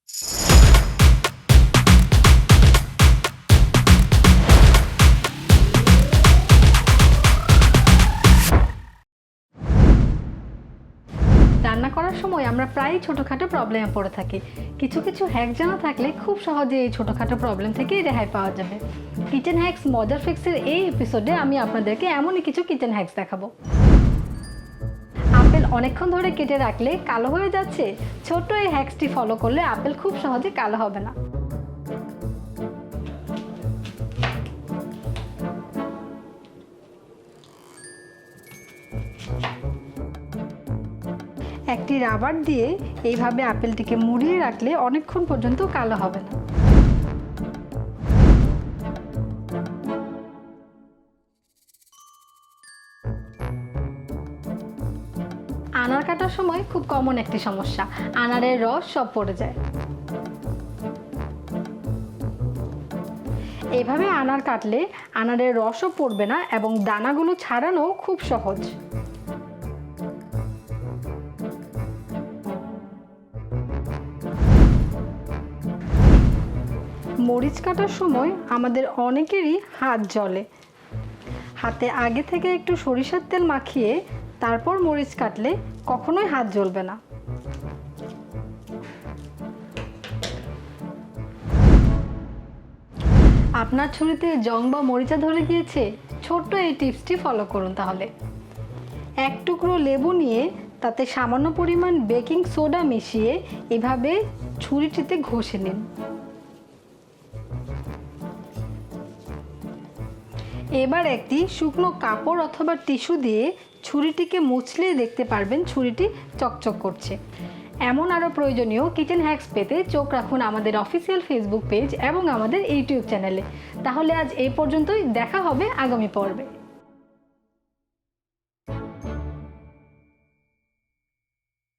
রান্না করার সময় আমরা প্রায়ই ছোটোখাটো প্রবলেমে পড়ে থাকি। কিছু কিছু হ্যাক জানা থাকলে খুব সহজে এই ছোটোখাটো প্রবলেম থেকে রেহাই পাওয়া যাবে। কিচেন হ্যাক্স মজার ফিক্সের এই এপিসোডে আমি আপনাদেরকে এমনই কিছু কিচেন হ্যাক্স দেখাবো। আপেল অনেকক্ষণ ধরে কেটে রাখলে কালো হয়ে যাচ্ছে, ছোট্ট এই হ্যাক্সটি ফলো করলে আপেল খুব সহজে কালো হবে না। একটি রাবার দিয়ে এইভাবে আপেলটিকে মুড়িয়ে রাখলে অনেকক্ষণ পর্যন্ত কালো হবে না। আনার কাটার সময় খুব কমন একটি সমস্যা, আনারের রস সব পড়ে যায়। এভাবে আনার কাটলে আনারের রসও পড়বে না এবং দানাগুলো ছাড়ানো খুব সহজ। মরিচ কাটার সময় আমাদের অনেকেরই হাত জ্বলে। হাতে আগে থেকে একটু সরিষার তেল মাখিয়ে তারপর মরিচ কাটলে কখনোই হাত জ্বলবে না। আপনার ছুরিতে জং বা মরিচা ধরে গিয়েছে, ছোট্ট এই টিপসটি ফলো করুন তাহলে। এক টুকরো লেবু নিয়ে তাতে সামান্য পরিমাণ বেকিং সোডা মিশিয়ে এভাবে ছুরিটিতে ঘষে নিন। এবার একটি শুকনো কাপড় অথবা টিস্যু দিয়ে ছুরিটিকে মুছলে দেখতে পারবেন ছুরিটি চকচক করছে। এমন আরও প্রয়োজনীয় কিচেন হ্যাক্স পেতে চোখ রাখুন আমাদের অফিসিয়াল ফেসবুক পেজ এবং আমাদের ইউটিউব চ্যানেলে। তাহলে আজ এই পর্যন্তই, দেখা হবে আগামী পর্বে।